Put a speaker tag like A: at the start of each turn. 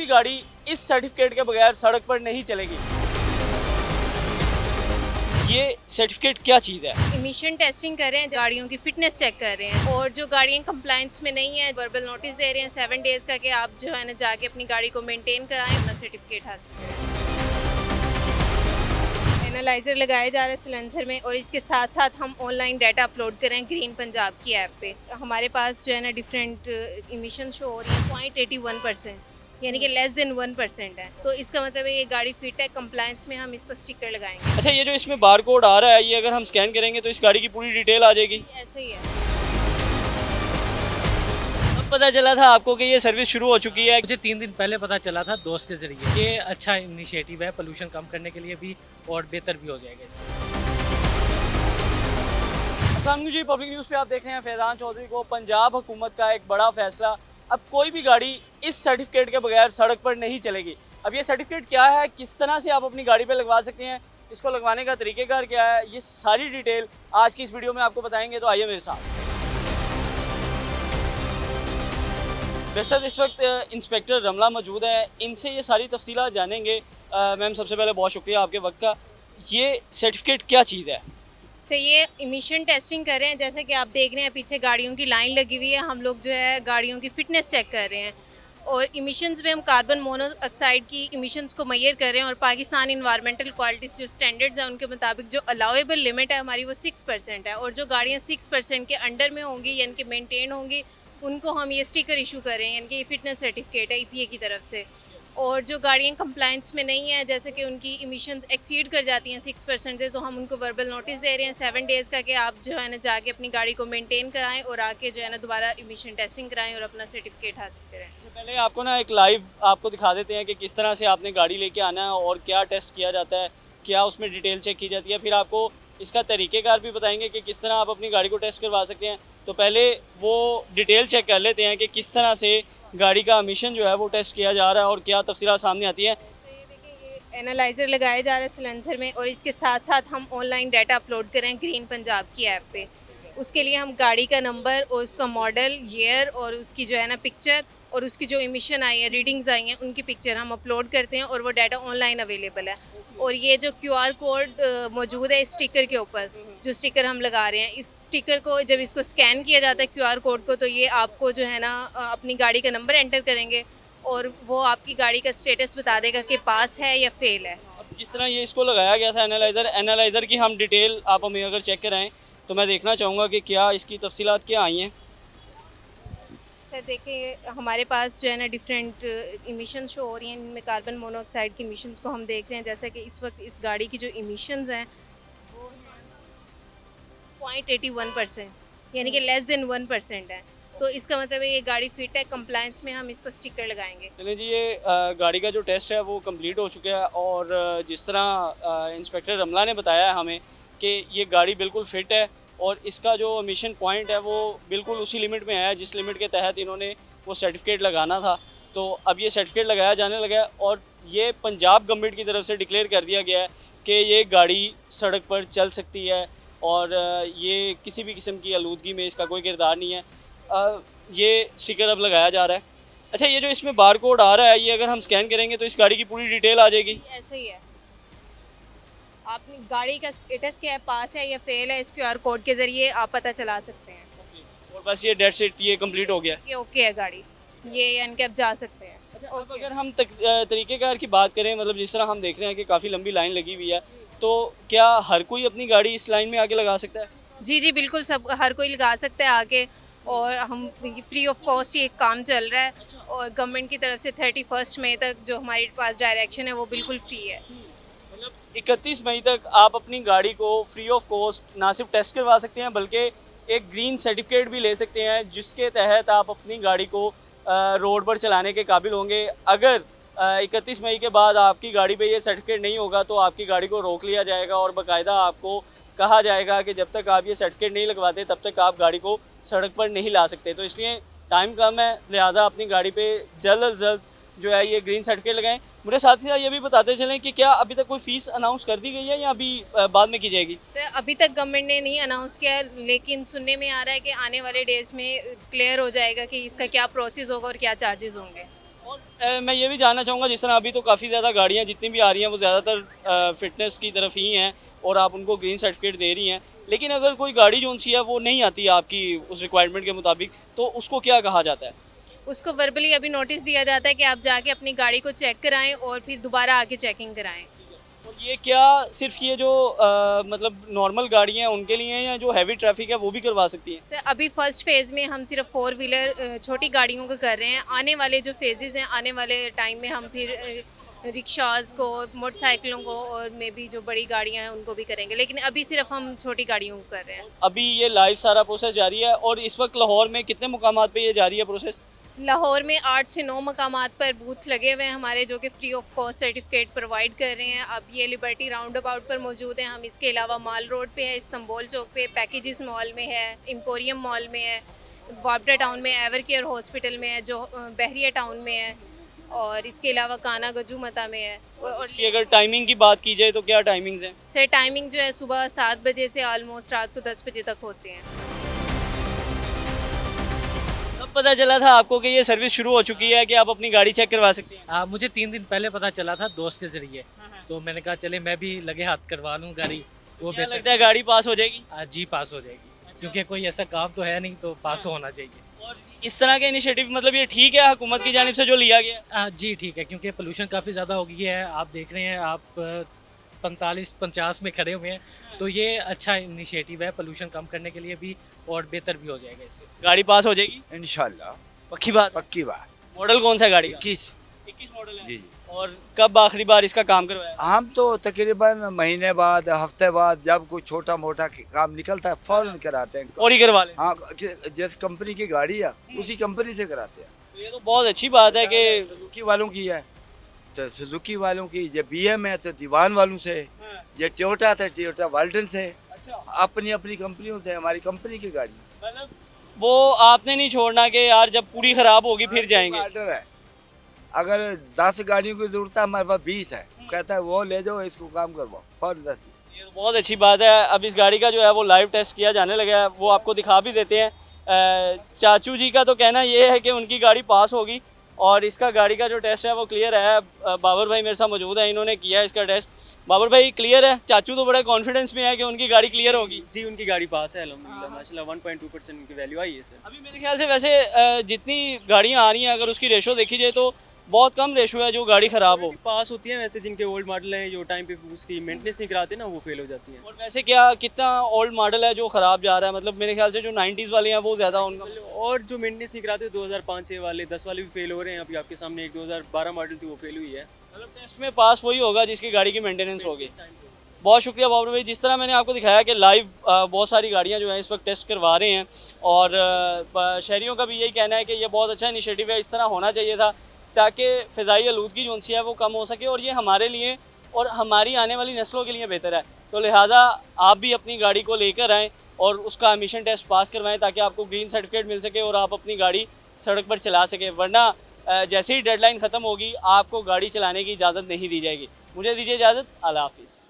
A: भी गाड़ी इस सर्टिफिकेट के बगैर सड़क पर नहीं चलेगी। ये सर्टिफिकेट क्या चीज़ है?
B: इमिशन टेस्टिंग कर रहे हैं, गाड़ियों की फिटनेस चेक कर रहे हैं और जो गाड़ियां कंप्लायंस में नहीं है वर्बल नोटिस दे रहे हैं 7 डेज का कि आप जो है ना जाके अपनी गाड़ी को मेंटेन कराएं, अपना सर्टिफिकेट हासिल करें। एनालाइजर लगाया जा रहा है सिलेंसर में और इसके साथ साथ हम ऑनलाइन डाटा अपलोड करें ग्रीन पंजाब की ऐप पे। हमारे पास जो है ना डिफरेंट इमिशन शो हो रही है 0.81%, यानी कि लेस देन 1% है। तो इसका मतलब है ये गाड़ी फिट है, कंप्लायंस में हम इसको स्टिकर लगाएंगे।
A: अच्छा, ये जो इसमें बार कोड आ रहा है, ये अगर हम स्कैन करेंगे तो इस गाड़ी की पूरी डिटेल आ जाएगी?
B: ऐसे ही है।
A: अब पता चला था आपको कि ये सर्विस शुरू हो चुकी है?
C: मुझे 3 दिन पहले पता चला था दोस्त के जरिए। ये अच्छा इनिशिएटिव है पोल्यूशन कम करने के लिए भी और बेहतर भी हो जाएगा इससे।
A: अस्सलाम वालेकुम जी, पब्लिक न्यूज़ पे आप देख रहे हैं फैज़ान चौधरी को। पंजाब हुकूमत का एक बड़ा फैसला, अब कोई भी गाड़ी इस सर्टिफिकेट के बगैर सड़क पर नहीं चलेगी। अब ये सर्टिफिकेट क्या है, किस तरह से आप अपनी गाड़ी पे लगवा सकते हैं, इसको लगवाने का तरीक़ेकार क्या है, ये सारी डिटेल आज की इस वीडियो में आपको बताएंगे। तो आइए मेरे साथ। वैसे इस वक्त इंस्पेक्टर रमला मौजूद है, इनसे ये सारी तफसीलात जानेंगे। मैम, सबसे पहले बहुत शुक्रिया आपके वक्त का। ये सर्टिफिकेट क्या चीज़ है?
B: से ये इमिशन टेस्टिंग कर रहे हैं, जैसे कि आप देख रहे हैं पीछे गाड़ियों की लाइन लगी हुई है। हम लोग जो है गाड़ियों की फिटनेस चेक कर रहे हैं और इमिशंस में हम कार्बन मोनोऑक्साइड की इमिशंस को मैयर कर रहे हैं और पाकिस्तान इन्वायरमेंटल क्वालिटीज़ जो स्टैंडर्ड्स हैं उनके मुताबिक जो अलाउेबल लिमिट है हमारी वो 6% है। और जो गाड़ियाँ 6% के अंडर में होंगी यानी कि मेनटेन होंगी उनको हम ये स्टिकर इशू कर रहे हैं, यानी कि ये फिटनेस सर्टिफिकेट है EPA की तरफ से। और जो गाड़ियाँ कंप्लायंस में नहीं है, जैसे कि उनकी इमिशंस एक्सीड कर जाती हैं 6% से, तो हम उनको वर्बल नोटिस दे रहे हैं 7 डेज़ का कि आप जो है ना जाके अपनी गाड़ी को मेंटेन कराएं और आके जो है ना दोबारा इमिशन टेस्टिंग कराएं और अपना सर्टिफिकेट हासिल करें।
A: पहले आपको ना एक लाइव आपको दिखा देते हैं कि किस तरह से आपने गाड़ी लेके आना है और क्या टेस्ट किया जाता है, क्या उसमें डिटेल चेक की जाती है। फिर आपको इसका तरीक़ेकार भी बताएंगे कि किस तरह आप अपनी गाड़ी को टेस्ट करवा सकते हैं। तो पहले वो डिटेल चेक कर लेते हैं कि किस तरह से गाड़ी का एमिशन जो है वो टेस्ट किया जा रहा है और क्या तफसीलात सामने आती हैं।
B: तो ये देखिए, ये एनालाइजर लगाया जा रहा है सिलेंसर में और इसके साथ साथ हम ऑनलाइन डाटा अपलोड करें ग्रीन पंजाब की ऐप पे। उसके लिए हम गाड़ी का नंबर और उसका मॉडल, ईयर और उसकी जो है ना पिक्चर और उसकी जो इमिशन आई है, रीडिंग्स आई हैं, उनकी पिक्चर हम अपलोड करते हैं और वो डाटा ऑनलाइन अवेलेबल है। और ये जो QR कोड मौजूद है इस स्टिकर के ऊपर, जो स्टिकर हम लगा रहे हैं, इस स्टिकर को जब इसको स्कैन किया जाता है QR कोड को, तो ये आपको जो है ना अपनी गाड़ी का नंबर एंटर करेंगे और वो आपकी गाड़ी का स्टेटस बता देगा कि पास है या फेल है।
A: अब जिस तरह ये इसको लगाया गया था एनालाइज़र की हम डिटेल आप हमें अगर चेक कराएं तो मैं देखना चाहूँगा कि क्या इसकी तफसीलात क्या आई हैं।
B: सर देखिए, हमारे पास जो है ना डिफरेंट इमिशन शो हो रही हैं, इनमें कार्बन मोनोऑक्साइड की इमिशंस को हम देख रहे हैं। जैसे कि इस वक्त इस गाड़ी की जो इमिशंस हैं वो 0.81%, यानी कि लेस देन 1% है। तो इसका मतलब है ये गाड़ी फिट है, कंप्लायंस में हम इसको स्टिकर लगाएंगे।
A: चलिए जी, ये गाड़ी का जो टेस्ट है वो कंप्लीट हो चुका है और जिस तरह इंस्पेक्टर रमला ने बताया है हमें कि ये गाड़ी बिल्कुल फ़िट है और इसका जो मिशन पॉइंट है वो बिल्कुल उसी लिमिट में है जिस लिमिट के तहत इन्होंने वो सर्टिफिकेट लगाना था। तो अब ये सर्टिफिकेट लगाया जाने लगा है और ये पंजाब गवर्नमेंट की तरफ से डिक्लेयर कर दिया गया है कि ये गाड़ी सड़क पर चल सकती है और ये किसी भी किस्म की आलूदगी में इसका कोई किरदार नहीं है। ये स्टिकर अब लगाया जा रहा है। अच्छा, ये जो इसमें बार कोड आ रहा है, ये अगर हम स्कैन करेंगे तो इस गाड़ी की पूरी डिटेल आ जाएगी?
B: ऐसे ही है। आपने गाड़ी का स्टेटस क्या है, पास है या फेल है, इस QR कोड के ज़रिए आप पता चला सकते हैं।
A: और बस ये डेट सेट ये कंप्लीट हो गया।
B: ये ओके है गाड़ी, ये यानी कि अब जा सकते हैं।
A: अच्छा, अब अगर हम तरीक़ेकार की बात करें, मतलब जिस तरह हम देख रहे हैं कि काफ़ी लंबी लाइन लगी हुई है, तो क्या हर कोई अपनी गाड़ी इस लाइन में आके लगा सकता है?
B: जी जी बिल्कुल, सब हर कोई लगा सकता है आके। और हम फ्री ऑफ कॉस्ट ये काम चल रहा है और गवर्नमेंट की तरफ से 31 मई तक जो हमारे पास डायरेक्शन है वो बिल्कुल फ्री है।
A: मतलब 31 मई तक आप अपनी गाड़ी को फ्री ऑफ कॉस्ट ना सिर्फ टेस्ट करवा सकते हैं बल्कि एक ग्रीन सर्टिफिकेट भी ले सकते हैं जिसके तहत आप अपनी गाड़ी को रोड पर चलाने के काबिल होंगे। अगर 31 मई के बाद आपकी गाड़ी पे ये सर्टिफिकेट नहीं होगा तो आपकी गाड़ी को रोक लिया जाएगा और बाकायदा आपको कहा जाएगा कि जब तक आप ये सर्टिफिकेट नहीं लगवाते तब तक आप गाड़ी को सड़क पर नहीं ला सकते। तो इसलिए टाइम कम है, लिहाजा अपनी गाड़ी पे जल्द अज जल्द जो है ये ग्रीन सर्टिफिकेट लगाएं। मुझे साथ ही साथ ये भी बताते चलें कि क्या अभी तक कोई फ़ीस अनाउंस कर दी गई है या अभी बाद में की जाएगी?
B: तो अभी तक गवर्नमेंट ने नहीं अनाउंस किया, लेकिन सुनने में आ रहा है कि आने वाले डेज में क्लियर हो जाएगा कि इसका क्या प्रोसेस होगा और क्या चार्जेस होंगे।
A: और मैं ये भी जानना चाहूँगा, जिस तरह अभी तो काफ़ी ज़्यादा गाड़ियाँ जितनी भी आ रही हैं वो ज़्यादातर फिटनेस की तरफ ही हैं और आप उनको ग्रीन सर्टिफिकेट दे रही हैं, लेकिन अगर कोई गाड़ी जो सी है वो नहीं आती आपकी उस रिक्वायरमेंट के मुताबिक, तो उसको क्या कहा जाता है?
B: उसको वर्बली अभी नोटिस दिया जाता है कि आप जाके अपनी गाड़ी को चेक कराएं और फिर दोबारा आके चेकिंग कराएं।
A: और ये क्या सिर्फ ये जो मतलब नॉर्मल गाड़ियाँ हैं उनके लिए हैं, या जो हैवी ट्रैफिक है वो भी करवा सकती हैं?
B: सर अभी फर्स्ट फेज़ में हम सिर्फ 4 व्हीलर छोटी गाड़ियों को कर रहे हैं। आने वाले जो फेजेस हैं, आने वाले टाइम में हम फिर रिक्शाज़ को, मोटरसाइकिलों को और मे बी जो बड़ी गाड़ियां हैं उनको भी करेंगे, लेकिन अभी सिर्फ हम छोटी गाड़ियों को कर रहे हैं।
A: अभी ये लाइव सारा प्रोसेस जारी है, और इस वक्त लाहौर में कितने मुकामात पे ये जारी है प्रोसेस?
B: लाहौर में 8 से 9 मकामात पर बूथ लगे हुए हैं हमारे, जो कि free of cost certificate provide कर रहे हैं। अब ये लिबर्टी राउंड अबाउट पर मौजूद हैं हम, इसके अलावा माल रोड पे है, इस्तांबुल चौक पे, पैकेजेस मॉल में है, एम्पोरियम मॉल में है, वापडा टाउन में एवर केयर हॉस्पिटल में है, जो बहरिया टाउन में है, और इसके अलावा काना गजू मता में है। और
A: इसकी अगर टाइमिंग की बात की जाए तो क्या टाइमिंग्स हैं?
B: सर टाइमिंग जो है सुबह 7 बजे से ऑलमोस्ट रात को 10 बजे तक होते हैं।
A: कब पता चला था आपको कि ये सर्विस शुरू हो चुकी है, कि आप अपनी गाड़ी चेक करवा सकती हैं?
C: मुझे 3 दिन पहले पता चला था दोस्त के ज़रिए, तो मैंने कहा चले मैं भी लगे हाथ करवा लूँ गाड़ी, वो
A: क्या
C: बेहतर।
A: लगता है गाड़ी पास हो जाएगी?
C: जी पास हो जाएगी, क्योंकि कोई ऐसा काम तो है नहीं, तो पास तो होना चाहिए।
A: और इस तरह के इनिशिएटिव मतलब ये ठीक है हुकूमत की जानिब से जो लिया गया है?
C: जी ठीक है, क्योंकि पोल्यूशन काफ़ी ज़्यादा हो गई है। आप देख रहे हैं, आप 45-50 में खड़े हुए हैं, तो ये अच्छा इनिशिएटिव है पोल्यूशन कम करने के लिए भी, और बेहतर भी हो जाएगा इससे।
A: गाड़ी पास हो जाएगी?
D: इंशाल्लाह
A: पक्की बात?
D: पक्की बात।
A: मॉडल कौन सा है गाड़ी का?
D: 21
A: मॉडल है।
D: जी जी।
A: और कब आखिरी बार इसका काम करवाया?
D: हम तो तकरीबन महीने बाद, हफ्ते बाद, जब कोई छोटा मोटा काम निकलता है फौरन कराते हैं।
A: और ही करवा लें?
D: हाँ, जिस कंपनी की गाड़ी है उसी कंपनी से कराते हैं।
A: तो ये तो बहुत अच्छी बात है कि
D: सुजुकी वालों की है तो सुजुकी वालों की, ये BM है तो दीवान वालों से, ये टोयोटा तो टोयोटा वाल्टन से,
A: अच्छा,
D: अपनी अपनी कंपनियों से। हमारी कंपनी की गाड़ी
A: मतलब वो आपने नहीं छोड़ना कि यार जब पूरी खराब होगी फिर जाएंगे।
D: ऑर्डर है। अगर 10 गाड़ियों की जरूरत है, हमारे पास 20 है, कहता है वो ले जाओ, इसको काम करवाओ फौरन 10।
A: ये तो बहुत अच्छी बात है। अब इस गाड़ी का जो है वो लाइव टेस्ट किया जाने लगा है, वो आपको दिखा भी देते हैं। चाचू जी का तो कहना ये है कि उनकी गाड़ी पास होगी, और इसका गाड़ी का जो टेस्ट है वो क्लियर है। बाबर भाई मेरे साथ मौजूद है, इन्होंने किया है इसका टेस्ट। बाबर भाई क्लियर है? चाचू तो बड़े कॉन्फिडेंस में है कि उनकी गाड़ी क्लियर होगी।
E: जी उनकी गाड़ी पास है अल्हम्दुलिल्लाह, माशाल्लाह 1.2% उनकी वैल्यू आई है सर।
A: अभी मेरे ख्याल से वैसे जितनी गाड़ियाँ आ रही हैं अगर उसकी रेशो देखी जाए तो बहुत कम रेशो है जो गाड़ी ख़राब हो।
E: पास होती हैं, वैसे जिनके ओल्ड मॉडल हैं जो टाइम पे उसकी मेंटेनेंस नहीं कराते ना, वो फेल हो जाती हैं।
A: और वैसे क्या कितना ओल्ड मॉडल है जो ख़राब जा रहा है? मतलब मेरे ख्याल से जो 90s वाले हैं वो ज़्यादा उनका।
E: और जो मेंटेनेंस नहीं कराते 2005 से वाले 10 वाले भी फेल हो रहे हैं। अभी आपके सामने एक 2012 मॉडल थी, वो फेल हुई है।
A: मतलब टेस्ट में पास वही होगा जिसकी गाड़ी की मेंटेनेंस होगी। बहुत शुक्रिया बाबर भाई। जिस तरह मैंने आपको दिखाया कि लाइव बहुत सारी गाड़ियां जो हैं इस वक्त टेस्ट करवा रहे हैं, और शहरियों का भी यही कहना है कि ये बहुत अच्छा इनिशिएटिव है, इस तरह होना चाहिए था ताकि फ़िज़ाई आलूदगी जो सी है वो कम हो सके, और ये हमारे लिए और हमारी आने वाली नस्लों के लिए बेहतर है। तो लिहाजा आप भी अपनी गाड़ी को लेकर आएँ और उसका एमिशन टेस्ट पास करवाएँ ताकि आपको ग्रीन सर्टिफिकेट मिल सके और आप अपनी गाड़ी सड़क पर चला सकें। वरना जैसे ही डेडलाइन ख़त्म होगी आपको गाड़ी चलाने की इजाज़त नहीं दी जाएगी। मुझे दीजिए इजाज़त। अल्लाह हाफ़िज़।